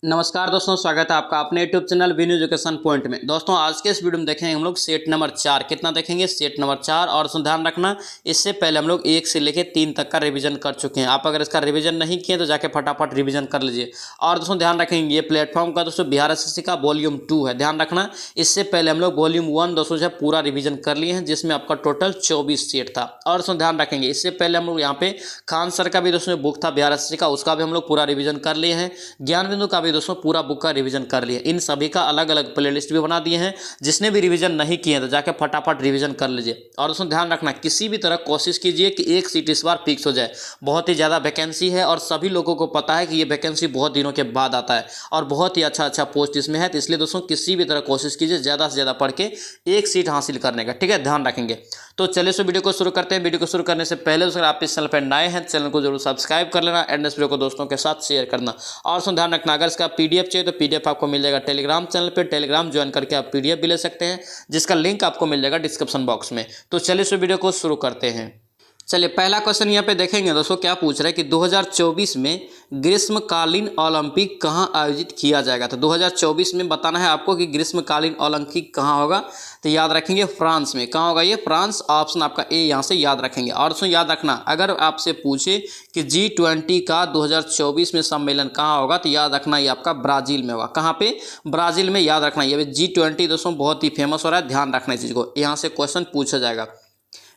नमस्कार दोस्तों, स्वागत है आपका अपने YouTube channel win education point में। दोस्तों आज के इस वीडियो में देखेंगे हम लोग सेट नंबर 4 कितना देखेंगे, सेट नंबर 4। और दोस्तों ध्यान रखना, इससे पहले हम लोग 1 से लेकर 3 तक का रिवीजन कर चुके हैं। आप अगर इसका रिवीजन नहीं किए तो जाके फटाफट रिवीजन कर लीजिए। और दोस्तों ध्यान रखेंगे, ये प्लेटफॉर्म का दोस्तों बिहार एसएससी का वॉल्यूम 2 है। ध्यान रखना, इससे पहले हम लोग वॉल्यूम 1 दोस्तों जो है पूरा रिवीजन कर लिए हैं, जिसमें आपका टोटल 24 सेट था। और दोस्तों ध्यान रखेंगे, इससे पहले हम लोग यहाँ पे खान सर का भी दोस्तों बुक था बिहार एसएससी का, उसका भी हम लोग पूरा रिवीजन कर लिए हैं। ज्ञान बिंदु का भी दोस्तों पूरा बुक रिवीजन कर लिए। इन सभी का अलग अलग प्लेलिस्ट भी बना दिए हैं। जिसने भी रिवीजन नहीं किए तो जाके फटाफट रिवीजन कर लीजिए। और दोस्तों ध्यान रखना, किसी भी तरह कोशिश कीजिए कि एक सीट इस बार फिक्स हो जाए। बहुत ही ज़्यादा वैकेंसी है और सभी लोगों को पता है कि ये वैकेंसी बहुत दिनों के बाद आता है और बहुत ही अच्छा पोस्ट इसमें है। तो इसलिए दोस्तों किसी भी तरह कोशिश कीजिए ज़्यादा से ज़्यादा पढ़ के एक सीट हासिल करने का, ठीक है, ध्यान रखेंगे। तो चलिए सो वीडियो को शुरू करते हैं। वीडियो को शुरू करने से पहले अगर आप इस चैनल पर नए हैं, चैनल को जरूर सब्सक्राइब कर लेना एंड इस वीडियो को दोस्तों के साथ शेयर करना। और दोस्तों ध्यान रखना, अगर इसका पीडीएफ चाहिए तो पीडीएफ आपको मिल जाएगा टेलीग्राम चैनल पे। टेलीग्राम ज्वाइन करके आप पीडीएफ भी ले सकते हैं, जिसका लिंक आपको मिल जाएगा डिस्क्रिप्शन बॉक्स में। तो चलिए इस वीडियो को शुरू करते हैं। चलिए पहला क्वेश्चन यहाँ पे देखेंगे दोस्तों, क्या पूछ रहा है कि 2024 में ग्रीष्मकालीन ओलंपिक कहाँ आयोजित किया जाएगा। तो 2024 में बताना है आपको कि ग्रीष्मकालीन ओलंपिक कहाँ होगा। तो याद रखेंगे फ्रांस में। कहाँ होगा ये? फ्रांस। ऑप्शन आपका ए यहाँ से याद रखेंगे। और दोस्तों याद रखना, अगर आपसे पूछे कि G20 का 2024 में सम्मेलन कहाँ होगा, तो याद रखना ये आपका ब्राज़ील में होगा। कहाँ पे? ब्राज़ील में। याद रखना, ये G20 दोस्तों बहुत ही फेमस हो रहा है, ध्यान रखना इस चीज़ को, यहाँ से क्वेश्चन पूछा जाएगा।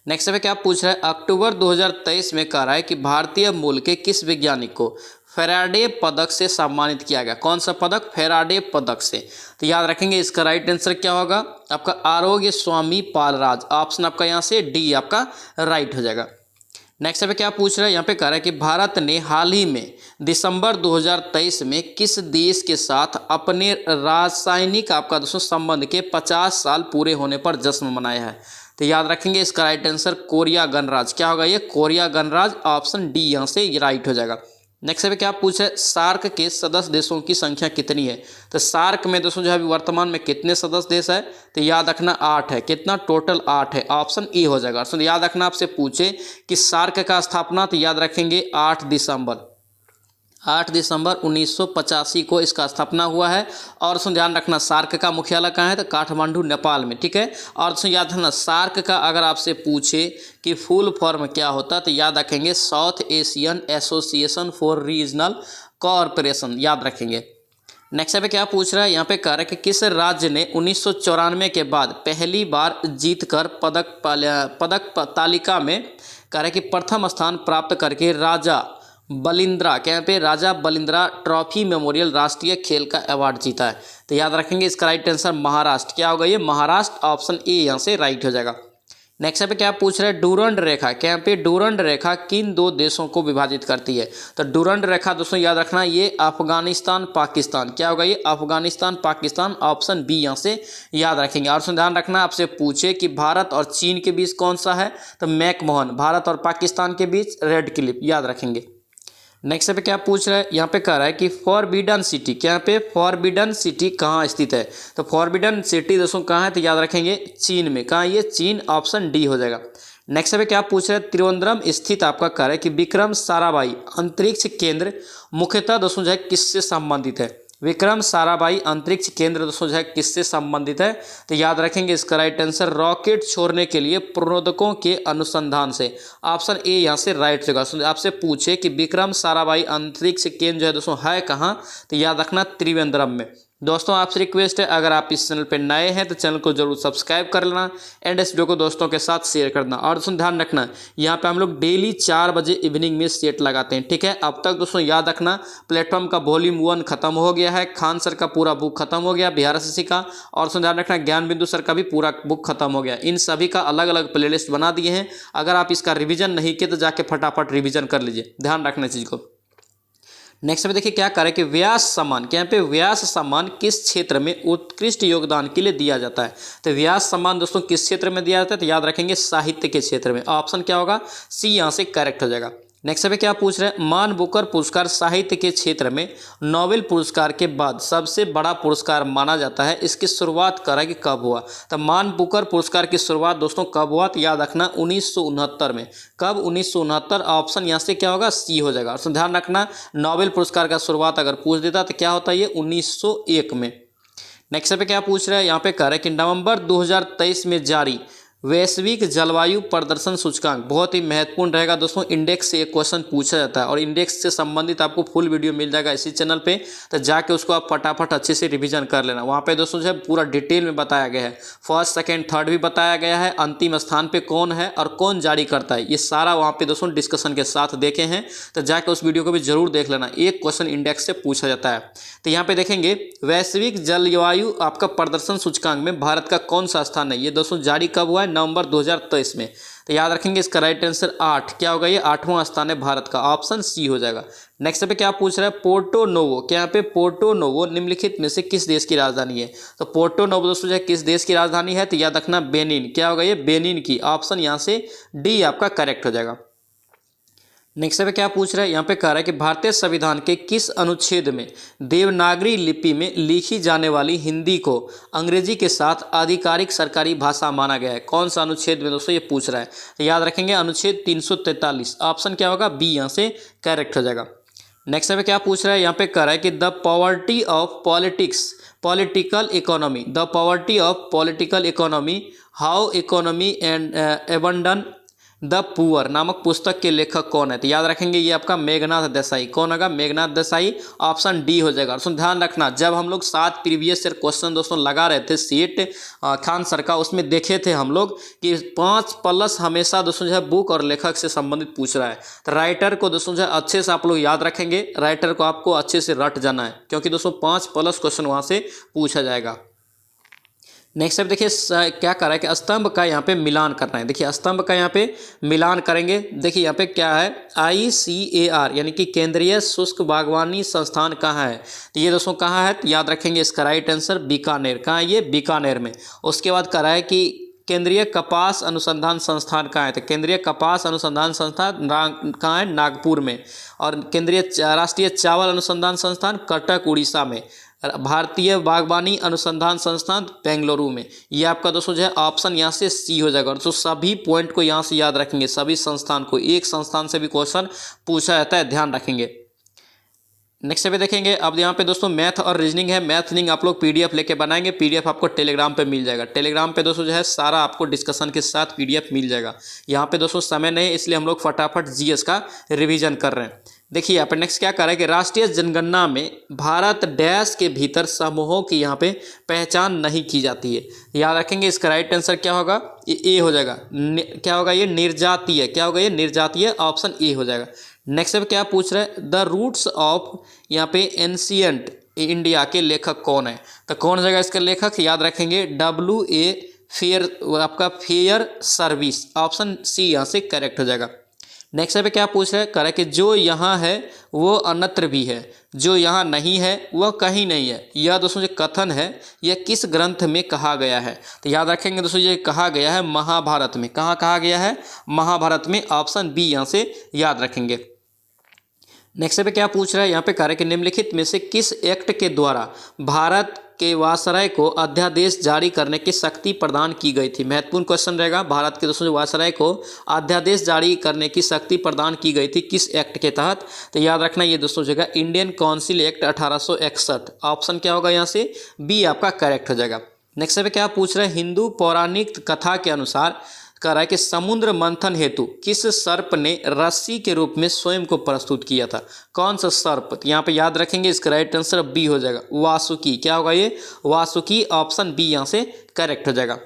नेक्स्ट पे क्या पूछ रहा है, अक्टूबर 2023 में कह रहा है कि भारतीय मूल के किस वैज्ञानिक को फेराडे पदक से सम्मानित किया गया। कौन सा पदक? फेराडे पदक से। तो याद रखेंगे इसका राइट आंसर क्या होगा आपका? आरोग्य स्वामी पालराज। ऑप्शन आपका यहाँ से डी आपका राइट हो जाएगा। नेक्स्ट पे क्या पूछ रहा है, यहाँ पे कह रहा है कि भारत ने हाल ही में दिसंबर 2023 में किस देश के साथ अपने रासायनिक आपका दोस्तों संबंध के 50 साल पूरे होने पर जश्न मनाया है। तो याद रखेंगे इसका राइट आंसर कोरिया गणराज्य। क्या होगा ये? कोरिया गणराज्य। ऑप्शन डी यहाँ से ये राइट हो जाएगा। नेक्स्ट पे क्या पूछा है, सार्क के सदस्य देशों की संख्या कितनी है। तो सार्क में दोस्तों जो है वर्तमान में कितने सदस्य देश है? तो याद रखना 8 है। कितना? टोटल 8 है। ऑप्शन ई हो जाएगा। तो याद रखना, आपसे पूछे कि सार्क का स्थापना, तो याद रखेंगे 8 दिसंबर 1985 को इसका स्थापना हुआ है। और सुन ध्यान रखना, सार्क का मुख्यालय कहाँ है? तो काठमांडू नेपाल में, ठीक है। और सुन याद रखना, सार्क का अगर आपसे पूछे कि फुल फॉर्म क्या होता है, तो याद रखेंगे south Asian association for regional cooperation, याद रखेंगे। नेक्स्ट पे क्या पूछ रहा है, यहाँ पे कह रहा है कि किस राज्य ने 1994 के बाद पहली बार जीतकर पदक तालिका में कह रहा है कि प्रथम स्थान प्राप्त करके राजा बलिंद्रा, क्या पे राजा बलिंद्रा ट्रॉफी मेमोरियल राष्ट्रीय खेल का अवार्ड जीता है। तो याद रखेंगे इसका राइट आंसर महाराष्ट्र। क्या होगा ये? महाराष्ट्र। ऑप्शन ए यहाँ से राइट हो जाएगा। नेक्स्ट पे क्या पूछ रहा है, डूरंड रेखा, क्या पे डूरंड रेखा किन 2 देशों को विभाजित करती है। तो डूरंड रेखा दोस्तों याद रखना ये अफगानिस्तान पाकिस्तान। क्या होगा ये? अफगानिस्तान पाकिस्तान। ऑप्शन बी यहाँ से याद रखेंगे। और ध्यान रखना, आपसे पूछे कि भारत और चीन के बीच कौन सा है, तो मैकमोहन। भारत और पाकिस्तान के बीच रेड क्लिफ, याद रखेंगे। नेक्स्ट पे क्या पूछ रहा है, यहाँ पे कह रहा है कि फॉरबिडन सिटी, क्या पे फॉरबिडन सिटी कहाँ स्थित है। तो फॉरबिडन सिटी दोस्तों कहाँ है, तो याद रखेंगे चीन में। कहाँ ये? चीन। ऑप्शन डी हो जाएगा। नेक्स्ट पे क्या पूछ रहा है, त्रिवेंद्रम स्थित आपका कह रहा है कि विक्रम साराभाई अंतरिक्ष केंद्र मुख्यतः दोस्तों जो है किससे संबंधित है। विक्रम साराभाई अंतरिक्ष केंद्र दोस्तों जो है किससे संबंधित है। तो याद रखेंगे इसका राइट आंसर रॉकेट छोड़ने के लिए प्रणोदकों के अनुसंधान से। ऑप्शन ए यहाँ से राइट होगा। आपसे पूछे कि विक्रम साराभाई अंतरिक्ष केंद्र जो है दोस्तों है कहाँ, तो याद रखना त्रिवेंद्रम में। दोस्तों आपसे रिक्वेस्ट है, अगर आप इस चैनल पर नए हैं तो चैनल को जरूर सब्सक्राइब कर लेना एंड इस वीडियो को दोस्तों के साथ शेयर करना। और दोस्तों ध्यान रखना, यहाँ पे हम लोग डेली 4 बजे इवनिंग में सेट लगाते हैं, ठीक है। अब तक दोस्तों याद रखना, प्लेटफॉर्म का वॉल्यूम 1 खत्म हो गया है, खान सर का पूरा बुक खत्म हो गया बिहार एसएससी का। और दोस्तों ध्यान रखना, ज्ञान बिंदु सर का भी पूरा बुक खत्म हो गया। इन सभी का अलग अलग प्लेलिस्ट बना दिए हैं। अगर आप इसका रिविजन नहीं किए तो जाके फटाफट रिविजन कर लीजिए, ध्यान रखना चीज़ को। नेक्स्ट में देखिए क्या करें कि व्यास सम्मान, क्या पे व्यास सम्मान किस क्षेत्र में उत्कृष्ट योगदान के लिए दिया जाता है। तो व्यास सम्मान दोस्तों किस क्षेत्र में दिया जाता है, तो याद रखेंगे साहित्य के क्षेत्र में। ऑप्शन क्या होगा? सी यहाँ से करेक्ट हो जाएगा। नेक्स्ट पे क्या पूछ रहे हैं, मान बुकर पुरस्कार साहित्य के क्षेत्र में नोबेल पुरस्कार के बाद सबसे बड़ा पुरस्कार माना जाता है। इसकी शुरुआत करा कि कब हुआ। तो मान बुकर पुरस्कार की शुरुआत दोस्तों कब हुआ, तो याद रखना 1969 में। कब, 1969। ऑप्शन यहाँ से क्या होगा, सी हो जाएगा। और ध्यान रखना नोबेल पुरस्कार का शुरुआत अगर पूछ देता तो क्या होता है, ये 1901 में। नेक्स्ट पे क्या पूछ रहा है, यहाँ पे कह रहा है कि नवंबर 2023 में जारी वैश्विक जलवायु प्रदर्शन सूचकांक, बहुत ही महत्वपूर्ण रहेगा दोस्तों। इंडेक्स से एक क्वेश्चन पूछा जाता है और इंडेक्स से संबंधित आपको फुल वीडियो मिल जाएगा इसी चैनल पे, तो जाके उसको आप फटाफट अच्छे से रिवीजन कर लेना। वहाँ पे दोस्तों जो है पूरा डिटेल में बताया गया है, फर्स्ट सेकंड थर्ड भी बताया गया है, अंतिम स्थान पे कौन है और कौन जारी करता है, ये सारा वहाँ पे दोस्तों डिस्कशन के साथ देखे हैं। तो जाके उस वीडियो को भी जरूर देख लेना, एक क्वेश्चन इंडेक्स से पूछा जाता है। तो यहाँ पे देखेंगे वैश्विक जलवायु आपका प्रदर्शन सूचकांक में भारत का कौन सा स्थान है, ये दोस्तों जारी कब हुआ है, नवंबर 2023 में। तो याद रखेंगे इसका राइट आंसर 8 क्या होगा, ये 8वां स्थान है भारत का, ऑप्शन सी हो जाएगा। नेक्स्ट पे क्या पूछ रहा है, पोर्टो नोवो, क्या यहाँ पे पोर्टो नोवो निम्नलिखित में से किस देश की राजधानी है। तो पोर्टो नोवो दोस्तों जो है किस देश की राजधानी है, तो याद रखना बेनिन, क्या होगा ये बेनिन की, ऑप्शन यहाँ से डी आपका करेक्ट हो जाएगा। नेक्स्ट पे क्या पूछ रहा है, यहाँ पे कह रहा है कि भारतीय संविधान के किस अनुच्छेद में देवनागरी लिपि में लिखी जाने वाली हिंदी को अंग्रेजी के साथ आधिकारिक सरकारी भाषा माना गया है। कौन सा अनुच्छेद में दोस्तों ये पूछ रहा है, तो याद रखेंगे अनुच्छेद 343, ऑप्शन क्या होगा बी यहाँ से करेक्ट हो जाएगा। नेक्स्ट पे क्या पूछ रहा है, यहाँ पे कह रहा है कि the poverty of politics political economy, the poverty of political economy how economy and abandon the poor नामक पुस्तक के लेखक कौन है। तो याद रखेंगे ये आपका मेघनाथ देसाई, कौन होगा, मेघनाथ देसाई, ऑप्शन डी हो जाएगा। और ध्यान रखना जब हम लोग 7 प्रीवियस ईयर क्वेश्चन दोस्तों लगा रहे थे सेट खान सर का, उसमें देखे थे हम लोग कि 5+ हमेशा दोस्तों जो है बुक और लेखक से संबंधित पूछ रहा है। तो राइटर को दोस्तों जो है अच्छे से आप लोग याद रखेंगे, राइटर को आपको अच्छे से रट जाना है, क्योंकि दोस्तों 5+ क्वेश्चन वहाँ से पूछा जाएगा। नेक्स्ट अब देखिए क्या कर रहा है कि स्तंभ का यहाँ पे मिलान करना है। देखिए स्तंभ का यहाँ पे मिलान करेंगे। देखिए यहाँ पे क्या है, ICAR यानी कि केंद्रीय शुष्क बागवानी संस्थान कहाँ है, तो ये दोस्तों कहाँ है, तो याद रखेंगे इसका राइट आंसर बीकानेर। कहाँ है ये, बीकानेर में। उसके बाद कर रहा है कि केंद्रीय कपास अनुसंधान संस्थान कहाँ है, तो केंद्रीय कपास अनुसंधान संस्थान कहाँ है, नागपुर में। और केंद्रीय राष्ट्रीय चावल अनुसंधान संस्थान कटक उड़ीसा में। भारतीय बागवानी अनुसंधान संस्थान बेंगलुरु में। ये आपका दोस्तों जो है ऑप्शन यहाँ से सी हो जाएगा। और तो सभी पॉइंट को यहाँ से याद रखेंगे, सभी संस्थान को, एक संस्थान से भी क्वेश्चन पूछा जाता है, ध्यान रखेंगे। नेक्स्ट पे देखेंगे अब यहाँ पे दोस्तों मैथ और रीजनिंग है। मैथ रीजनिंग आप लोग PDF लेके बनाएंगे, PDF आपको टेलीग्राम पे मिल जाएगा। टेलीग्राम पे दोस्तों जो है सारा आपको डिस्कशन के साथ PDF मिल जाएगा। यहाँ पे दोस्तों समय नहीं है, इसलिए हम लोग फटाफट GS का रिवीजन कर रहे हैं। देखिए यहाँ पे नेक्स्ट क्या कर रहा है कि राष्ट्रीय जनगणना में भारत डैश के भीतर समूहों की यहाँ पे पहचान नहीं की जाती है। याद रखेंगे इसका राइट आंसर क्या होगा, ये ए हो जाएगा। क्या होगा ये, निर्जातीय, क्या होगा ये, निर्जातीय, ऑप्शन ए हो जाएगा। नेक्स्ट पे क्या पूछ रहे हैं, द रूट्स ऑफ यहाँ पे एंशियंट इंडिया के लेखक कौन है, तो कौन हो जाएगा इसका लेखक, याद रखेंगे WA फेयर, आपका फेयर सर्विस, ऑप्शन सी यहाँ से करेक्ट हो जाएगा। नेक्स्ट पे क्या पूछ रहे हैं, कह कि जो यहाँ है वो अन्यत्र भी है, जो यहाँ नहीं है वह कहीं नहीं है। यह दोस्तों जो कथन है यह किस ग्रंथ में कहा गया है, तो याद रखेंगे दोस्तों ये कहा गया है महाभारत में। कहाँ कहा गया है, महाभारत में, ऑप्शन बी यहाँ से याद रखेंगे। नेक्स्ट पे क्या पूछ रहा है, यहाँ पे कह रहा है कि निम्नलिखित में से किस एक्ट के द्वारा भारत के वायसराय को अध्यादेश जारी करने की शक्ति प्रदान की गई थी। महत्वपूर्ण क्वेश्चन रहेगा, भारत के दोस्तों वायसराय को अध्यादेश जारी करने की शक्ति प्रदान की गई थी किस एक्ट के तहत, तो याद रखना ये दोस्तों जगह इंडियन काउंसिल एक्ट 1861, ऑप्शन क्या होगा यहाँ से बी आपका करेक्ट हो जाएगा। नेक्स्ट पे क्या पूछ रहे हैं, हिंदू पौराणिक कथा के अनुसार कह रहा है कि समुद्र मंथन हेतु किस सर्प ने रस्सी के रूप में स्वयं को प्रस्तुत किया था, कौन सा सर्प, तो यहाँ पे याद रखेंगे इसका राइट आंसर बी हो जाएगा, वासुकी। क्या होगा ये, वासुकी, ऑप्शन बी यहाँ से करेक्ट हो जाएगा।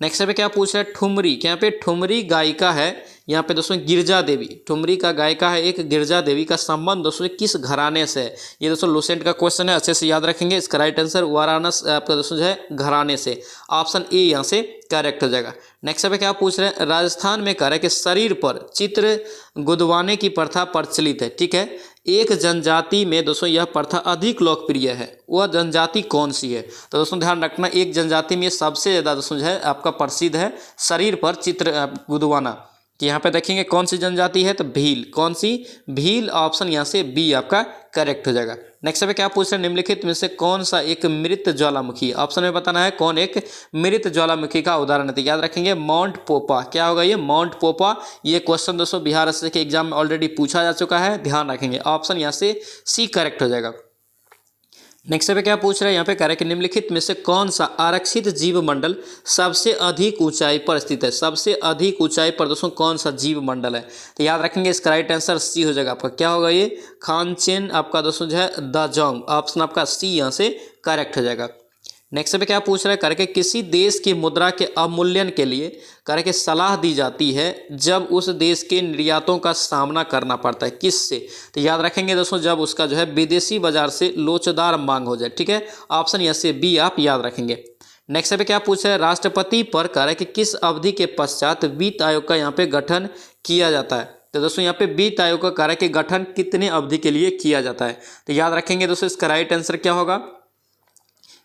नेक्स्ट पे क्या पूछ रहा है, ठुमरी, क्या यहाँ पे ठुमरी गायिका है, यहाँ पे दोस्तों गिरजा देवी, ठुमरी का गायिका है एक गिरजा देवी का संबंध दोस्तों किस घराने से है, ये दोस्तों लूसेंट का क्वेश्चन है, अच्छे से याद रखेंगे। इसका राइट आंसर वाराणसी आपका दोस्तों जो है घराने से, ऑप्शन ए यहाँ से करेक्ट हो जाएगा। नेक्स्ट पे क्या पूछ रहे हैं, राजस्थान में कह रहा है कि शरीर पर चित्र गुदवाने की प्रथा प्रचलित है, ठीक है। एक जनजाति में दोस्तों यह प्रथा अधिक लोकप्रिय है, वह जनजाति कौन सी है, तो दोस्तों ध्यान रखना एक जनजाति में सबसे ज़्यादा दोस्तों जो है आपका प्रसिद्ध है शरीर पर चित्र गुदवाना, कि यहाँ पे देखेंगे कौन सी जनजाति है, तो भील। कौन सी? भील। ऑप्शन यहाँ से बी आपका करेक्ट हो जाएगा। नेक्स्ट पे क्या पूछ रहे हैं, निम्नलिखित में से कौन सा एक मृत ज्वालामुखी, ऑप्शन में बताना है कौन एक मृत ज्वालामुखी का उदाहरण है। तो याद रखेंगे माउंट पोपा। क्या होगा ये? माउंट पोपा। ये क्वेश्चन दोस्तों बिहार एसएससी के एग्जाम में ऑलरेडी पूछा जा चुका है, ध्यान रखेंगे। ऑप्शन यहाँ से सी करेक्ट हो जाएगा। नेक्स्ट पे क्या पूछ रहे हैं यहाँ पे, कह रहे हैं कि निम्नलिखित में से कौन सा आरक्षित जीव मंडल सबसे अधिक ऊंचाई पर स्थित है। सबसे अधिक ऊंचाई पर दोस्तों कौन सा जीव मंडल है? तो याद रखेंगे इसका राइट आंसर सी हो जाएगा आपका। क्या होगा ये? खानचेन आपका दोस्तों जो है दाजोंग। ऑप्शन आपका सी यहाँ से करेक्ट हो जाएगा। नेक्स्ट पे क्या पूछ रहा है, करके किसी देश की मुद्रा के अवमूल्यन के लिए करके सलाह दी जाती है जब उस देश के निर्यातों का सामना करना पड़ता है, किससे? तो याद रखेंगे दोस्तों जब उसका जो है विदेशी बाजार से लोचदार मांग हो जाए, ठीक है। ऑप्शन यहाँ से बी आप याद रखेंगे। नेक्स्ट पे क्या पूछ रहा है, राष्ट्रपति पर कह कि किस अवधि के पश्चात वित्त आयोग का यहाँ पे गठन किया जाता है। तो दोस्तों यहाँ पे वित्त आयोग का कार्य के गठन कितने अवधि के लिए किया जाता है? तो याद रखेंगे दोस्तों इसका राइट आंसर क्या होगा,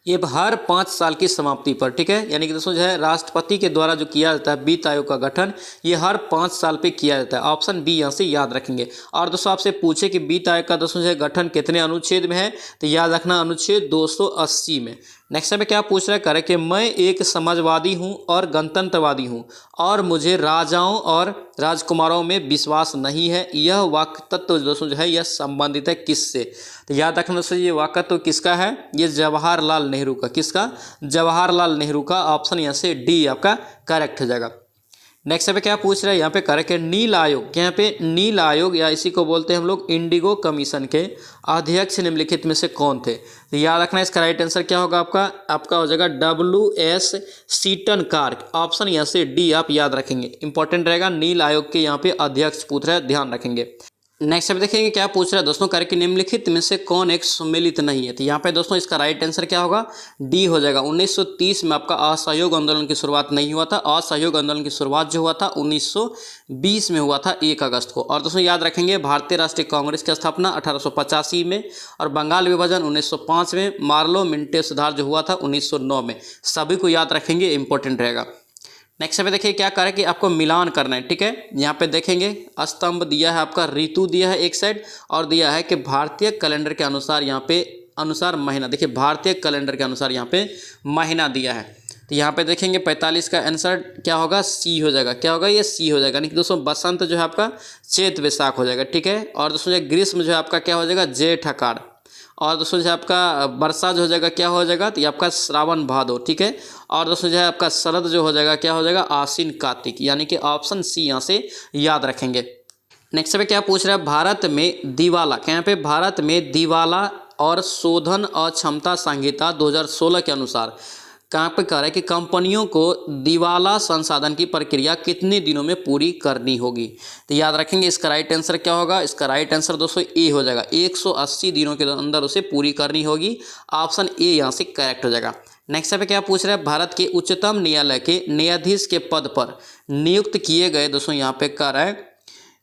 ये हर 5 साल की समाप्ति पर, ठीक है। यानी कि दोस्तों जो है राष्ट्रपति के द्वारा जो किया जाता है वित्त आयोग का गठन, ये हर 5 साल पे किया जाता है। ऑप्शन बी यहाँ से याद रखेंगे। और दोस्तों आपसे पूछे कि वित्त आयोग का दोस्तों जो है गठन कितने अनुच्छेद में है, तो याद रखना अनुच्छेद 280 में। नेक्स्ट पे क्या पूछ रहा है, करें कि मैं एक समाजवादी हूं और गणतंत्रवादी हूं और मुझे राजाओं और राजकुमारों में विश्वास नहीं है। यह वाक्य तत्व दोस्तों जो है यह संबंधित है किससे? तो याद रखना दोस्तों ये वाक्य तो किसका है, ये जवाहरलाल नेहरू का। किसका? जवाहरलाल नेहरू का। ऑप्शन यहाँ से डी आपका करेक्ट हो जाएगा। नेक्स्ट पे क्या पूछ रहा है यहाँ पे, करेक्ट है नील आयोग। यहाँ पे नील आयोग या इसी को बोलते हैं हम लोग इंडिगो कमीशन के अध्यक्ष निम्नलिखित में से कौन थे? तो याद रखना इसका राइट आंसर क्या होगा आपका हो जाएगा WS सीटन कार्क। ऑप्शन यहाँ से डी आप याद रखेंगे, इंपॉर्टेंट रहेगा। नील आयोग के यहाँ पे अध्यक्ष पूछ रहे हैं, ध्यान रखेंगे। नेक्स्ट अब देखेंगे क्या पूछ रहा है दोस्तों, करें कि निम्नलिखित में से कौन एक सम्मिलित नहीं है। तो यहाँ पे दोस्तों इसका राइट आंसर क्या होगा, डी हो जाएगा। 1930 में आपका असहयोग आंदोलन की शुरुआत नहीं हुआ था। असहयोग आंदोलन की शुरुआत जो हुआ था 1920 में हुआ था 1 अगस्त को। और दोस्तों याद रखेंगे भारतीय राष्ट्रीय कांग्रेस की स्थापना 1885 में और बंगाल विभाजन 1905 में, मार्लो मिंटो सुधार जो हुआ था 1909 में। सभी को याद रखेंगे, इंपॉर्टेंट रहेगा। नेक्स्ट पे देखिए क्या करें कि आपको मिलान करना है, ठीक है। यहाँ पे देखेंगे स्तंभ दिया है आपका, ऋतु दिया है एक साइड और दिया है कि भारतीय कैलेंडर के अनुसार यहाँ पे अनुसार महीना। देखिए भारतीय कैलेंडर के अनुसार यहाँ पे महीना दिया है। तो यहाँ पे देखेंगे 45 का आंसर क्या होगा, सी हो जाएगा। क्या होगा, ये सी हो जाएगा। यानी कि दोस्तों बसंत जो है आपका चैत वैशाख हो जाएगा, ठीक है। और दोस्तों ग्रीष्म जो है आपका क्या हो जाएगा, जेठ आषाढ़। और दोस्तों जो है आपका वर्षा जो हो जाएगा क्या हो जाएगा, तो ये आपका श्रावण भादो, ठीक है। और दोस्तों जो है आपका शरद जो हो जाएगा क्या हो जाएगा, आश्विन कार्तिक। यानी कि ऑप्शन सी यहाँ से याद रखेंगे। नेक्स्ट पे क्या पूछ रहा है, भारत में दिवाला, क्या यहाँ पे भारत में दिवाला और शोधन अक्षमता संहिता 2016 के अनुसार कहाँ पे कह रहा है कि कंपनियों को दिवाला संसाधन की प्रक्रिया कितने दिनों में पूरी करनी होगी। तो याद रखेंगे इसका राइट आंसर क्या होगा, इसका राइट आंसर दोस्तों ए हो जाएगा। 180 दिनों के अंदर उसे पूरी करनी होगी। ऑप्शन ए यहाँ से करेक्ट हो जाएगा। नेक्स्ट पे क्या पूछ रहा है, भारत के उच्चतम न्यायालय के न्यायाधीश के पद पर नियुक्त किए गए दोस्तों यहाँ पे कह रहा है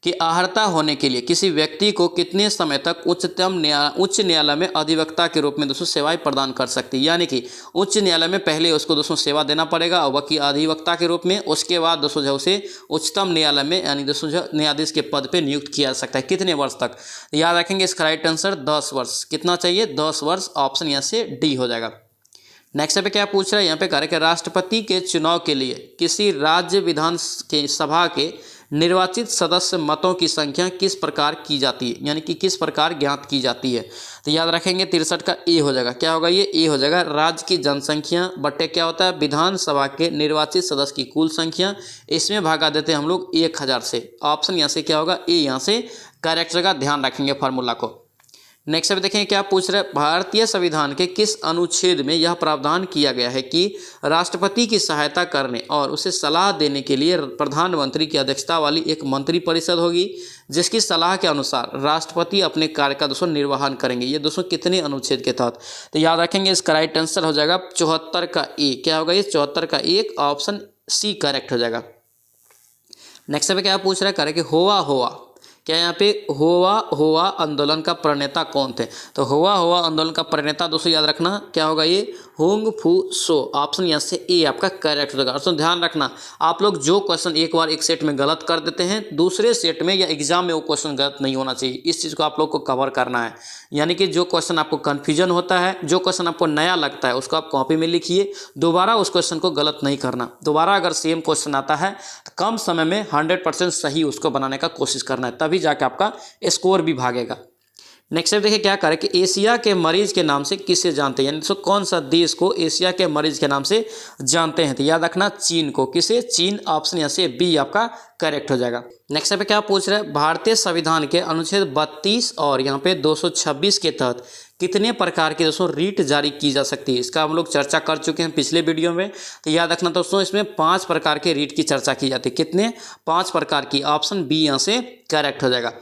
कि अर्हता होने के लिए किसी व्यक्ति को कितने समय तक उच्च न्यायालय में अधिवक्ता के रूप में दोस्तों सेवाएं प्रदान कर सकती है। यानी कि उच्च न्यायालय में पहले उसको दोस्तों सेवा देना पड़ेगा वकील अधिवक्ता के रूप में, उसके बाद दोस्तों जो उसे उच्चतम न्यायालय में यानी दोस्तों जो न्यायाधीश के पद पे नियुक्त किया जा सकता है। कितने वर्ष तक, याद रखेंगे इसका राइट आंसर 10 वर्ष। कितना चाहिए, 10 वर्ष। ऑप्शन यहाँ से डी हो जाएगा। नेक्स्ट पे क्या पूछ रहा है यहाँ पे, कह रहा है कि राष्ट्रपति के चुनाव के लिए किसी राज्य विधान के सभा के निर्वाचित सदस्य मतों की संख्या किस प्रकार की जाती है, यानी कि किस प्रकार ज्ञात की जाती है। तो याद रखेंगे 63 का ए हो जाएगा। क्या होगा, ये ए हो जाएगा। राज्य की जनसंख्या बट्टे क्या होता है, विधानसभा के निर्वाचित सदस्य की कुल संख्या, इसमें भागा देते हैं हम लोग 1000 से। ऑप्शन यहाँ से क्या होगा, ए यहाँ से करेक्ट जगह, ध्यान रखेंगे फार्मूला को। नेक्स्ट पे देखें क्या पूछ रहे हैं, भारतीय संविधान के किस अनुच्छेद में यह प्रावधान किया गया है कि राष्ट्रपति की सहायता करने और उसे सलाह देने के लिए प्रधानमंत्री की अध्यक्षता वाली एक मंत्रिपरिषद होगी जिसकी सलाह के अनुसार राष्ट्रपति अपने कार्य का दोस्तों निर्वहन करेंगे। ये दोस्तों कितने अनुच्छेद के तहत, तो याद रखेंगे इसका राइट आंसर हो जाएगा 74 का ए। क्या होगा, ये 74 का 1। ऑप्शन सी करेक्ट हो जाएगा। नेक्स्ट पे क्या पूछ रहा है, करें कि होवा क्या यहाँ पे हुआ हुआ आंदोलन का प्रणेता कौन थे? तो हुआ हुआ आंदोलन का प्रणेता दोस्तों याद रखना क्या होगा, ये हुंग फू सो। ऑप्शन यहाँ से ए आपका करेक्ट होगा। दोस्तों ध्यान रखना, आप लोग जो क्वेश्चन एक बार एक सेट में गलत कर देते हैं, दूसरे सेट में या एग्जाम में वो क्वेश्चन गलत नहीं होना चाहिए। इस चीज़ को आप लोग को कवर करना है। यानी कि जो क्वेश्चन आपको कन्फ्यूजन होता है, जो क्वेश्चन आपको नया लगता है, उसको आप कॉपी में लिखिए। दोबारा उस क्वेश्चन को गलत नहीं करना। दोबारा अगर सेम क्वेश्चन आता है तो कम समय में 100% सही उसको बनाने का कोशिश करना है, तभी जाके आपका स्कोर भी भागेगा। नेक्स्ट स्टेप देखिए क्या करें कि एशिया के मरीज के नाम से किसे जानते हैं, यानी दोस्तों कौन सा देश को एशिया के मरीज के नाम से जानते हैं? तो याद रखना चीन को। किसे? चीन। ऑप्शन यहाँ से बी आपका करेक्ट हो जाएगा। नेक्स्ट स्टेप पे क्या पूछ रहे हैं, भारतीय संविधान के अनुच्छेद 32 और यहाँ पे 226 के तहत कितने प्रकार की दोस्तों रीट जारी की जा सकती है? इसका हम लोग चर्चा कर चुके हैं पिछले वीडियो में। तो याद रखना दोस्तों, इसमें 5 प्रकार के रीट की चर्चा की जाती है। कितने? 5 प्रकार की। ऑप्शन बी यहाँ से करेक्ट हो जाएगा।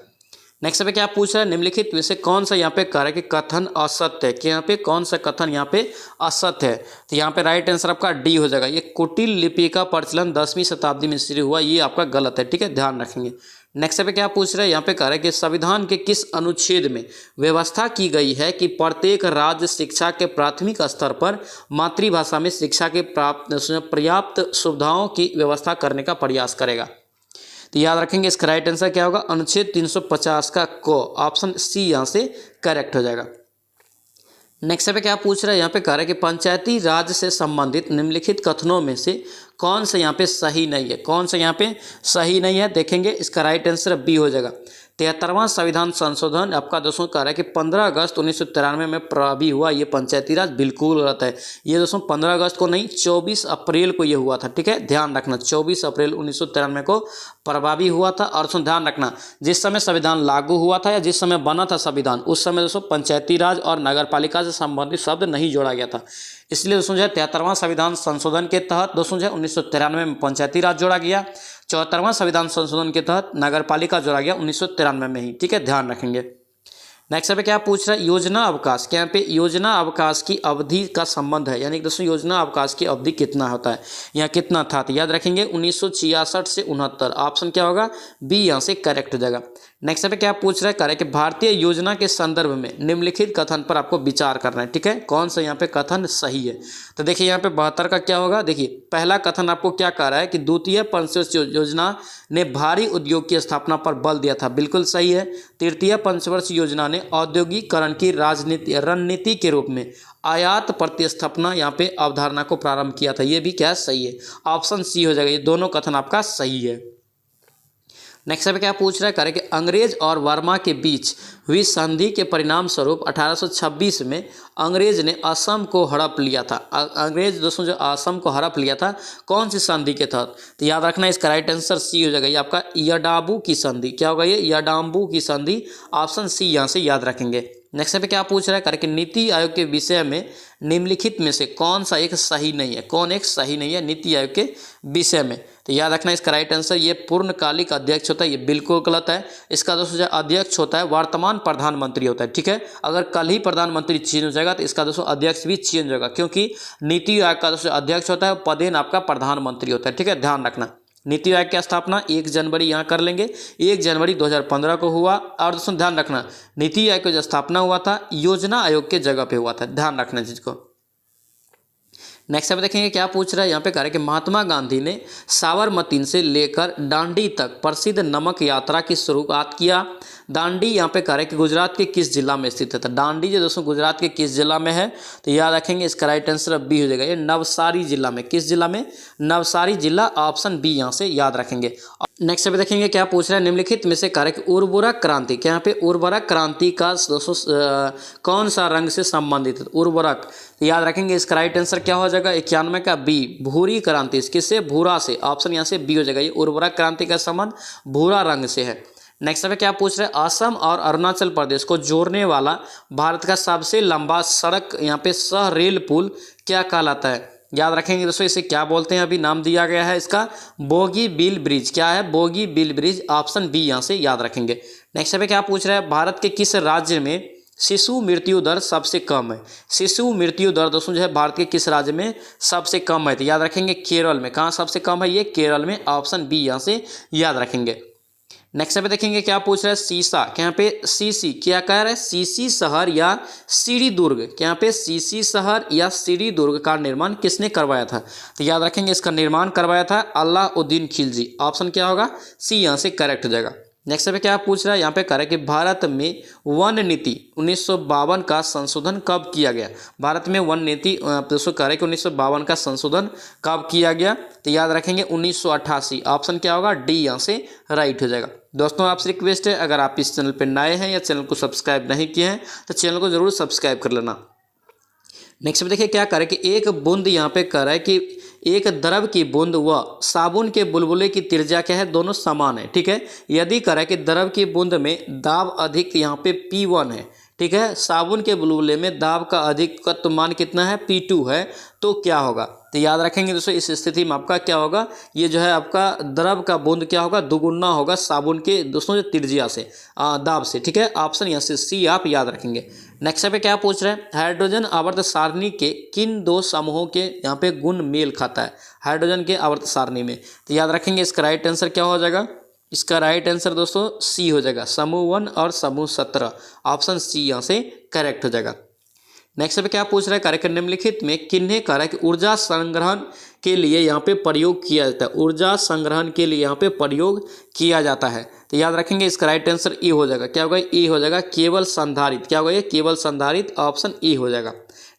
नेक्स्ट पे क्या पूछ रहा है, निम्नलिखित में से कौन सा यहाँ पे कार्य कि कथन असत्य है? कि यहाँ पे कौन सा कथन यहाँ पे असत्य है? तो यहाँ पे राइट आंसर आपका डी हो जाएगा। ये कुटिल लिपि का प्रचलन 10वीं शताब्दी में शुरू हुआ, ये आपका गलत है। ठीक है, ध्यान रखेंगे। नेक्स्ट पे क्या पूछ रहे हैं, यहाँ पे कह रहा है कि संविधान के किस अनुच्छेद में व्यवस्था की गई है कि प्रत्येक राज्य शिक्षा के प्राथमिक स्तर पर मातृभाषा में शिक्षा के पर्याप्त सुविधाओं की व्यवस्था करने का प्रयास करेगा? तो याद रखेंगे इसका राइट आंसर क्या होगा, अनुच्छेद 350 का को। ऑप्शन सी यहाँ से करेक्ट हो जाएगा। नेक्स्ट पे क्या पूछ रहा है, यहाँ पे कह रहा है कि पंचायती राज से संबंधित निम्नलिखित कथनों में से कौन सा यहाँ पे सही नहीं है? कौन सा यहाँ पे सही नहीं है देखेंगे, इसका राइट आंसर बी हो जाएगा। 73वां संविधान संशोधन आपका दोस्तों कह रहा है कि 15 अगस्त 1993 में प्रभावी हुआ, ये पंचायती राज बिल्कुल गलत है। ये दोस्तों 15 अगस्त को नहीं, 24 अप्रैल को ये हुआ था। ठीक है, ध्यान रखना, 24 अप्रैल 1993 को प्रभावी हुआ था। और दोस्तों ध्यान रखना, जिस समय संविधान लागू हुआ था या जिस समय बना था संविधान, उस समय दोस्तों पंचायती राज और नगरपालिका से संबंधित शब्द नहीं जोड़ा गया था। इसलिए दोस्तों जो है 73वां संविधान संशोधन के तहत दोस्तों जो है 1993 में पंचायती राज जोड़ा गया। 74वां संविधान संशोधन के तहत नगरपालिका जोड़ा गया 1993 में ही। ठीक है, ध्यान रखेंगे। नेक्स्ट पे क्या पूछ रहा है, योजना अवकाश। क्या यहाँ पे योजना अवकाश की अवधि का संबंध है? यानी दोस्तों योजना अवकाश की अवधि कितना होता है, यहाँ कितना था? तो याद रखेंगे 1966 से 69। ऑप्शन क्या होगा, बी यहाँ से करेक्ट हो जाएगा। नेक्स्ट पे क्या पूछ रहा है, कह रहा है कि भारतीय योजना के संदर्भ में निम्नलिखित कथन पर आपको विचार करना है। ठीक है, कौन सा यहाँ पे कथन सही है? तो देखिए यहाँ पे 72 का क्या होगा, देखिए पहला कथन आपको क्या कह रहा है कि द्वितीय पंचवर्षीय योजना ने भारी उद्योग की स्थापना पर बल दिया था, बिल्कुल सही है। तृतीय पंचवर्षीय योजना ने औद्योगिकरण की रणनीति के रूप में आयात प्रतिस्थापना यहाँ पे अवधारणा को प्रारंभ किया था, ये भी क्या सही है? ऑप्शन सी हो जाएगा। ये दोनों कथन आपका सही है। नेक्स्ट पे क्या पूछ रहा है, करें कि अंग्रेज और वर्मा के बीच हुई संधि के परिणाम स्वरूप 1826 में अंग्रेज ने असम को हड़प लिया था। अंग्रेज दोस्तों जो असम को हड़प लिया था, कौन सी संधि के तहत? तो याद रखना इसका राइट आंसर सी हो जाएगा। ये आपका यडाम्बू की संधि। क्या होगा, ये यडाम्बू की संधि। ऑप्शन सी यहाँ से याद रखेंगे। नेक्स्ट पे क्या पूछ रहा है, करें कि नीति आयोग के विषय में निम्नलिखित में से कौन सा एक सही नहीं है? कौन एक सही नहीं है नीति आयोग के विषय में? तो याद रखना इसका राइट आंसर ये पूर्णकालिक अध्यक्ष होता है, ये बिल्कुल गलत है। इसका दोस्तों जो अध्यक्ष होता है वर्तमान प्रधानमंत्री होता है। ठीक है, अगर कल ही प्रधानमंत्री चेंज हो जाएगा तो इसका दोस्तों अध्यक्ष भी चेंज होगा, क्योंकि नीति आयोग का दोस्तों अध्यक्ष होता है, पदेन आपका प्रधानमंत्री होता है। ठीक है, ध्यान रखना। नीति आयोग की स्थापना 1 जनवरी यहाँ कर लेंगे, 1 जनवरी 2015 को हुआ। और दोस्तों ध्यान रखना, नीति आयोग की जो स्थापना हुआ था योजना आयोग के जगह पे हुआ था, ध्यान रखना चीज को। नेक्स्ट पे देखेंगे क्या पूछ रहा है, यहाँ पे कह रहा है कि महात्मा गांधी ने साबरमती से लेकर दांडी तक प्रसिद्ध नमक यात्रा की शुरुआत किया। दांडी यहाँ पे कह रहा है कि गुजरात के किस जिला में स्थित है? तो दांडी जो दोस्तों गुजरात के किस जिला में है? तो याद रखेंगे इसका राइट आंसर बी हो जाएगा। ये नवसारी जिला में। किस जिला में? नवसारी जिला। ऑप्शन बी यहाँ से याद रखेंगे। नेक्स्ट पे देखेंगे क्या पूछ रहा है, निम्नलिखित में से कार्य उर्वरक क्रांति। क्या यहाँ पे उर्वरक क्रांति का दोस्तों कौन सा रंग से संबंधित है? उर्वरक। याद रखेंगे इसका राइट आंसर क्या हो जाएगा, 91 का बी, भूरी क्रांति। किससे? भूरा से। ऑप्शन यहाँ से बी हो जाएगा। ये उर्वरक क्रांति का संबंध भूरा रंग से है। नेक्स्ट पे क्या पूछ रहे हैं, असम और अरुणाचल प्रदेश को जोड़ने वाला भारत का सबसे लंबा सड़क यहाँ पे सह रेल पुल क्या कहलाता है? याद रखेंगे दोस्तों, इसे क्या बोलते हैं? अभी नाम दिया गया है इसका बोगीबील ब्रिज। क्या है? बोगीबील ब्रिज। ऑप्शन बी यहाँ से याद रखेंगे। नेक्स्ट पे क्या पूछ रहा है, भारत के किस राज्य में शिशु मृत्यु दर सबसे कम है? शिशु मृत्यु दर दोस्तों जो है भारत के किस राज्य में सबसे कम है? तो याद रखेंगे केरल में। कहाँ सबसे कम है? ये केरल में। ऑप्शन बी यहाँ से याद रखेंगे। नेक्स्ट पे देखेंगे क्या पूछ रहा है, सीसा क्या यहाँ पे सीसी क्या कह रहा है, सीसी शहर या सीढ़ी दुर्ग क्या यहाँ पे सीसी शहर या सीढ़ी दुर्ग का निर्माण किसने करवाया था। तो याद रखेंगे इसका निर्माण करवाया था अलाउद्दीन खिलजी। ऑप्शन क्या होगा, सी यहाँ से करेक्ट हो जाएगा। नेक्स्ट पे क्या पूछ रहा है, यहाँ पे कह रहा है कि भारत में वन नीति 1952 का संशोधन कब किया गया। भारत में वन नीति दोस्तों कह रहे हैं कि 1952 का संशोधन कब किया गया। तो याद रखेंगे 1988। ऑप्शन क्या होगा, डी यहाँ से राइट हो जाएगा। दोस्तों आपसे रिक्वेस्ट है, अगर आप इस चैनल पर नए हैं या चैनल को सब्सक्राइब नहीं किए हैं तो चैनल को जरूर सब्सक्राइब कर लेना। नेक्स्ट में देखिए क्या करे कि एक बूंद यहाँ पे कह रहा है कि एक द्रव की बूंद व साबुन के बुलबुले की त्रिज्या क्या है, दोनों समान है। ठीक है, यदि कह रहा है कि द्रव की बूंद में दाब अधिक यहाँ पे P1 है, ठीक है, साबुन के बुलबुले में दाब का अधिकतम मान कितना है, P2 है, तो क्या होगा। तो याद रखेंगे दोस्तों इस स्थिति में आपका क्या होगा, ये जो है आपका द्रव का बूंद क्या होगा, दुगुना होगा साबुन के दोस्तों जो त्रिज्या से दाब से। ठीक है, ऑप्शन यहाँ से सी आप याद रखेंगे। नेक्स्ट पे क्या पूछ रहे हैं, हाइड्रोजन आवर्त सारणी के किन दो समूहों के यहाँ पे गुण मेल खाता है हाइड्रोजन के आवर्त सारणी में। तो याद रखेंगे इसका राइट आंसर क्या हो जाएगा, इसका राइट आंसर दोस्तों सी हो जाएगा, समूह 1 और समूह 17। ऑप्शन सी यहाँ से करेक्ट हो जाएगा। नेक्स्ट पे क्या पूछ रहा है, कार्यक्रम निम्नलिखित में किन्हें कह रहा है कि ऊर्जा संग्रहण के लिए यहाँ पे प्रयोग किया जाता है, ऊर्जा संग्रहण के लिए यहाँ पे प्रयोग किया जाता है। तो याद रखेंगे इसका राइट आंसर ई हो जाएगा, क्या होगा, ई हो जाएगा, केवल संधारित। क्या होगा ये, केवल संधारित। ऑप्शन ई हो जाएगा।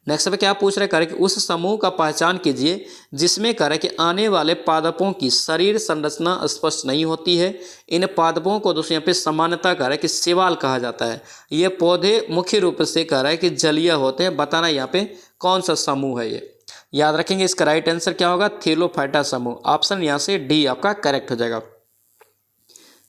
नेक्स्ट पे क्या पूछ रहे हैं कि उस समूह का पहचान कीजिए जिसमें कह रहे कि आने वाले पादपों की शरीर संरचना स्पष्ट नहीं होती है। इन पादपों को दोस्तों यहाँ पे सामान्यतः कह रहा है कि शैवाल कहा जाता है। ये पौधे मुख्य रूप से कह रहा है कि जलीय होते हैं। बताना यहाँ पे कौन सा समूह है ये। याद रखेंगे इसका राइट आंसर क्या होगा, थैलोफाइटा समूह। ऑप्शन यहाँ से डी आपका करेक्ट हो जाएगा।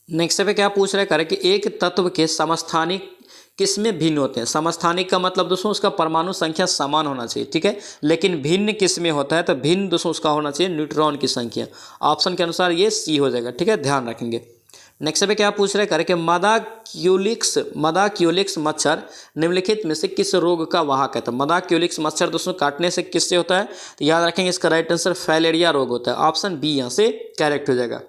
नेक्स्ट पे क्या पूछ रहे हैं कि एक तत्व के समस्थानिक किसमें भिन्न होते हैं। समस्थानिक का मतलब दोस्तों उसका परमाणु संख्या समान होना चाहिए, ठीक है, लेकिन भिन्न किसमें होता है, तो भिन्न दोस्तों उसका होना चाहिए न्यूट्रॉन की संख्या। ऑप्शन के अनुसार ये सी हो जाएगा। ठीक है, ध्यान रखेंगे। नेक्स्ट पे क्या पूछ रहे हैं कि मदाक्यूलिक्स मच्छर निम्नलिखित में से किस रोग का वाहक है। तो मदाक्यूलिक्स मच्छर दोस्तों काटने से किससे होता है, तो याद रखेंगे इसका राइट आंसर फाइलेरिया रोग होता है। ऑप्शन बी यहाँ से करेक्ट हो जाएगा।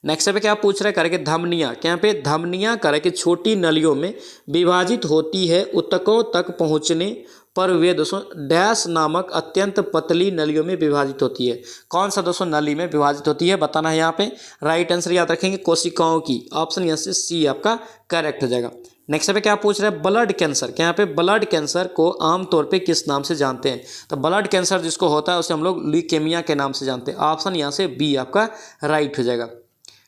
नेक्स्ट पे क्या पूछ रहे हैं कि धमनियाँ क्या यहाँ पे धमनियाँ करे कि छोटी नलियों में विभाजित होती है, ऊतकों तक पहुँचने पर वे दोस्तों डैश नामक अत्यंत पतली नलियों में विभाजित होती है। कौन सा दोस्तों नली में विभाजित होती है, बताना है यहाँ पे। राइट आंसर याद रखेंगे कोशिकाओं की। ऑप्शन यहाँ से सी आपका करेक्ट हो जाएगा। नेक्स्ट पे क्या पूछ रहे हैं, ब्लड कैंसर क्या यहाँ पे ब्लड कैंसर को आमतौर पे किस नाम से जानते हैं। तो ब्लड कैंसर जिसको होता है उसे हम लोग ल्यूकेमिया के नाम से जानते हैं। ऑप्शन यहाँ से बी आपका राइट हो जाएगा।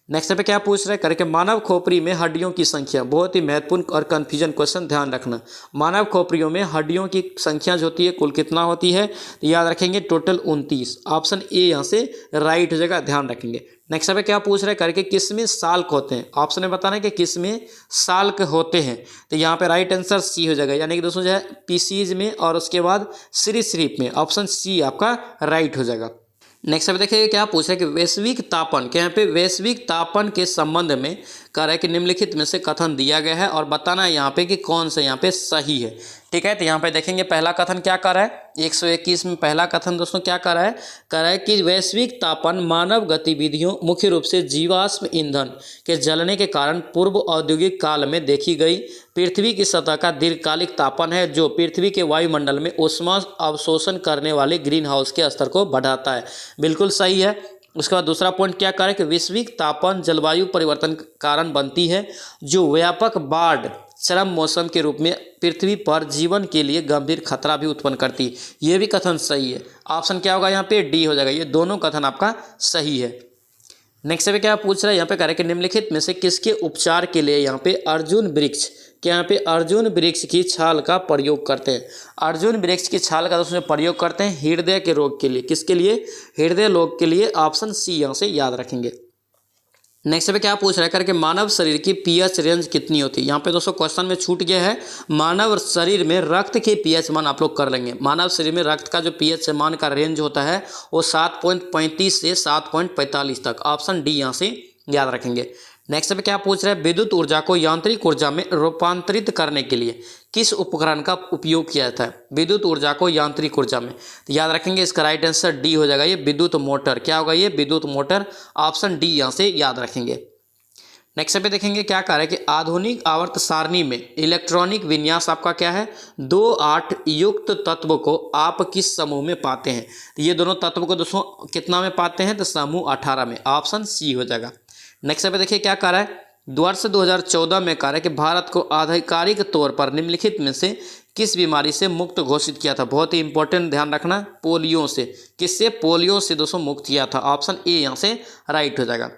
नेक्स्ट पे क्या पूछ रहे हैं करके मानव खोपड़ी में हड्डियों की संख्या, बहुत ही महत्वपूर्ण और कन्फ्यूजन क्वेश्चन, ध्यान रखना। मानव खोपड़ियों में हड्डियों की संख्या जो होती है कुल कितना होती है, तो याद रखेंगे टोटल 29। ऑप्शन ए यहाँ से राइट हो जाएगा, ध्यान रखेंगे। नेक्स्ट पे क्या पूछ रहे हैं करके किसमें साल्क होते हैं। ऑप्शन में बताना है कि किसमें साल्क होते हैं, तो यहाँ पे राइट आंसर सी हो जाएगा, यानी कि दोस्तों जो है पीसीज में और उसके बाद सरीसृप में। ऑप्शन सी आपका राइट हो जाएगा। नेक्स्ट पे देखिए क्या पूछ रहे हैं कि वैश्विक तापन क्या यहाँ पे वैश्विक तापन के संबंध में कह रहा है कि निम्नलिखित में से कथन दिया गया है और बताना है यहाँ पे कि कौन सा यहाँ पे सही है। ठीक है, तो यहाँ पे देखेंगे पहला कथन क्या कर रहा है, 121 में पहला कथन दोस्तों क्या कर रहा है कि वैश्विक तापन मानव गतिविधियों मुख्य रूप से जीवाश्म ईंधन के जलने के कारण पूर्व औद्योगिक काल में देखी गई पृथ्वी की सतह का दीर्घकालिक तापन है, जो पृथ्वी के वायुमंडल में ऊष्मा अवशोषण करने वाले ग्रीन हाउस के स्तर को बढ़ाता है। बिल्कुल सही है। उसके बाद दूसरा पॉइंट क्या करें कि वैश्विक तापन जलवायु परिवर्तन कारण बनती है, जो व्यापक बाढ़ चरम मौसम के रूप में पृथ्वी पर जीवन के लिए गंभीर खतरा भी उत्पन्न करती है। ये भी कथन सही है। ऑप्शन क्या होगा यहाँ पे, डी हो जाएगा। ये दोनों कथन आपका सही है। नेक्स्ट पे क्या पूछ रहा है, यहाँ पे कह रहे हैं कि निम्नलिखित में से किसके उपचार के लिए यहाँ पे अर्जुन वृक्ष क्या यहाँ पे अर्जुन वृक्ष की छाल का प्रयोग करते हैं। अर्जुन वृक्ष की छाल का दोस्तों प्रयोग करते हैं हृदय के रोग के लिए। किसके लिए, हृदय रोग के लिए। ऑप्शन सी यहाँ से याद रखेंगे। नेक्स्ट पे क्या पूछ रहा है करके मानव शरीर की पीएच रेंज कितनी होती है। यहाँ पे दोस्तों क्वेश्चन में छूट गया है, मानव शरीर में रक्त के पीएच मान आप लोग कर लेंगे। मानव शरीर में रक्त का जो पीएच मान का रेंज होता है वो 7.35 से 7.45 तक। ऑप्शन डी यहाँ से याद रखेंगे। नेक्स्ट पे क्या पूछ रहा है, विद्युत ऊर्जा को यांत्रिक ऊर्जा में रूपांतरित करने के लिए किस उपकरण का उपयोग किया जाता है। विद्युत ऊर्जा को यांत्रिक ऊर्जा में, तो याद रखेंगे इसका राइट आंसर डी हो जाएगा, ये विद्युत मोटर। क्या होगा, ये विद्युत मोटर। ऑप्शन डी यहाँ से याद रखेंगे। नेक्स्ट पे देखेंगे क्या कह रहा है कि आधुनिक आवर्त सारणी में इलेक्ट्रॉनिक विन्यास आपका क्या है, 2-8 युक्त तत्व को आप किस समूह में पाते हैं। तो ये दोनों तत्व को दोस्तों कितना में पाते हैं, तो समूह 18 में, ऑप्शन सी हो जाएगा। नेक्स्ट पे देखिए क्या कह रहा है, वर्ष 2014 में कह रहा है कि भारत को आधिकारिक तौर पर निम्नलिखित में से किस बीमारी से मुक्त घोषित किया था। बहुत ही इंपॉर्टेंट, ध्यान रखना, पोलियो से। किससे, पोलियो से दोस्तों मुक्त किया था, ऑप्शन ए यहाँ से राइट हो जाएगा।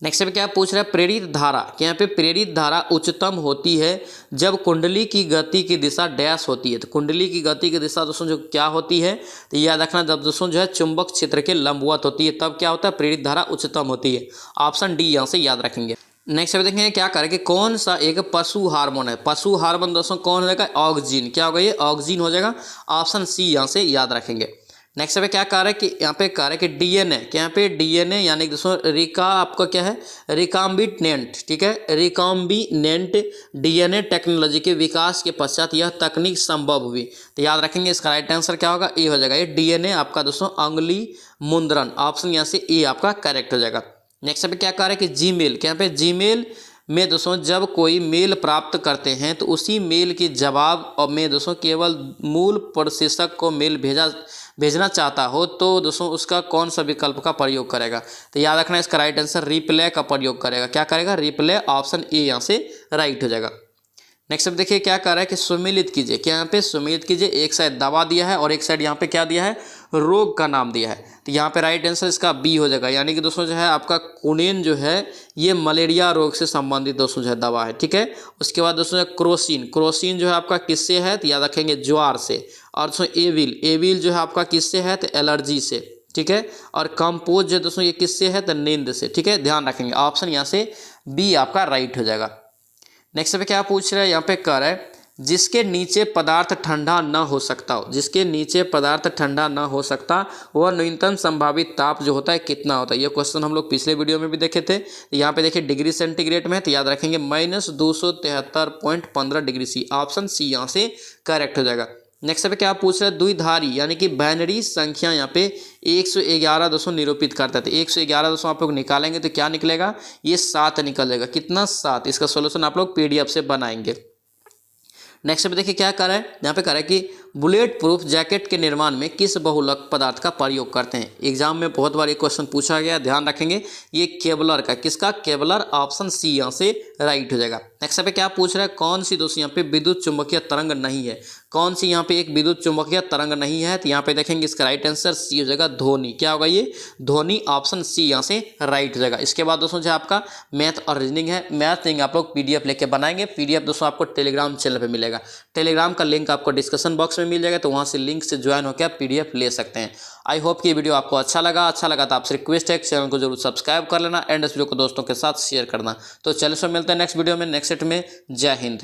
नेक्स्ट पे क्या पूछ रहा है, प्रेरित धारा, कि यहाँ पे प्रेरित धारा उच्चतम होती है जब कुंडली की गति की दिशा डैश होती है। तो कुंडली की गति की दिशा दोस्तों जो क्या होती है, तो याद रखना, जब दोस्तों जो है चुंबक क्षेत्र के लंबवत होती है तब क्या होता है, प्रेरित धारा उच्चतम होती है, ऑप्शन डी यहाँ से याद रखेंगे। नेक्स्ट पे देखेंगे क्या करें कि कौन सा एक पशु हार्मोन है। पशु हार्मोन दोस्तों कौन हो जाएगा, ऑक्सीन। क्या होगा ये, ऑक्सीन हो जाएगा, ऑप्शन सी यहाँ से याद रखेंगे। नेक्स्ट पे क्या कह रहा है कि यहाँ पे कह रहा है कि डीएनए, कि यहाँ पे डीएनए यानी कि दोस्तों रिका आपका क्या है, रिकाम्बिनेंट, ठीक है, रिकाम्बिनेंट डीएनए टेक्नोलॉजी के विकास के पश्चात यह तकनीक संभव हुई। तो याद रखेंगे इसका राइट आंसर क्या होगा, ए हो जाएगा। ये डीएनए आपका दोस्तों अंगुली मुद्रण, ऑप्शन यहाँ से ए आपका करेक्ट हो जाएगा। नेक्स्ट पे क्या कह रहा है कि जीमेल, कि यहाँ पे जीमेल में दोस्तों जब कोई मेल प्राप्त करते हैं तो उसी मेल के जवाब और में दोस्तों केवल मूल प्रेषक को मेल भेजना चाहता हो तो दोस्तों उसका कौन सा विकल्प का प्रयोग करेगा। तो याद रखना इसका राइट आंसर रिप्ले का प्रयोग करेगा। क्या करेगा, रिप्ले, ऑप्शन ए यहाँ से राइट हो जाएगा। नेक्स्ट अब देखिए क्या कर रहा है कि सुमेलित कीजिए, क्या यहाँ पे सुमेलित कीजिए, एक साइड दवा दिया है और एक साइड यहाँ पे क्या दिया है, रोग का नाम दिया है। तो यहाँ पे राइट आंसर इसका बी हो जाएगा, यानी कि दोस्तों जो है आपका कुनेन जो है ये मलेरिया रोग से संबंधित दोस्तों जो है दवा है, ठीक है। उसके बाद दोस्तों क्रोसिन, क्रोसिन जो है आपका किससे है, तो याद रखेंगे ज्वार से। और दोस्तों एविल, एविल जो है आपका किससे है, तो एलर्जी से, ठीक है। और कंपोज जो दोस्तों ये किससे है, तो नींद से, ठीक है, ध्यान रखेंगे, ऑप्शन यहाँ से बी आपका राइट हो जाएगा। नेक्स्ट पे क्या पूछ रहा है, यहाँ पे कह रहा है जिसके नीचे पदार्थ ठंडा न हो सकता हो, जिसके नीचे पदार्थ ठंडा न हो सकता वह न्यूनतम संभावित ताप जो होता है कितना होता है। ये क्वेश्चन हम लोग पिछले वीडियो में भी देखे थे। यहाँ पे देखिए डिग्री सेंटीग्रेड में है, तो याद रखेंगे -273.15 डिग्री सी, ऑप्शन सी यहाँ से करेक्ट हो जाएगा। नेक्स्ट पे क्या पूछ रहा है, द्विधारी यानी कि बाइनरी संख्या यहाँ पे 111 दोस्तों निरूपित करता है। तो 111 दोस्तों आप लोग निकालेंगे तो क्या निकलेगा, ये 7 निकल जाएगा। कितना, 7। इसका सोल्यूशन आप लोग पीडीएफ से बनाएंगे। नेक्स्ट पे देखिए क्या कर रहा है, यहाँ पे कह रहा है कि बुलेट प्रूफ जैकेट के निर्माण में किस बहुलक पदार्थ का प्रयोग करते हैं। एग्जाम में बहुत बार ये क्वेश्चन पूछा गया, ध्यान रखेंगे, ये केवलर का, किसका, केवलर, ऑप्शन सी यहाँ से राइट हो जाएगा। नेक्स्ट पे क्या पूछ रहा है, कौन सी दोस्तों यहाँ पे विद्युत चुंबकीय तरंग नहीं है, कौन सी यहाँ पे एक विद्युत चुंबकीय तरंग नहीं है। तो यहाँ पे देखेंगे इसका राइट आंसर सी हो जाएगा, ध्वनि। क्या होगा ये, ध्वनि, ऑप्शन सी यहाँ से राइट हो जाएगा। इसके बाद दोस्तों जो आपका मैथ और रीजनिंग है, मैथ रीजनिंग आप लोग पीडीएफ लेके बनाएंगे। पीडीएफ दोस्तों आपको टेलीग्राम चैनल पे मिलेगा, टेलीग्राम का लिंक आपको डिस्क्रिप्शन बॉक्स में मिल जाएगा, तो वहाँ से लिंक से ज्वाइन होकर आप पीडीएफ ले सकते हैं। आई होप कि ये वीडियो आपको अच्छा लगा तो आपसे रिक्वेस्ट है चैनल को जरूर सब्सक्राइब कर लेना एंड इस वीडियो को दोस्तों के साथ शेयर करना। तो चलिए सो मिलते हैं नेक्स्ट वीडियो में, नेक्स्ट सेट में। जय हिंद।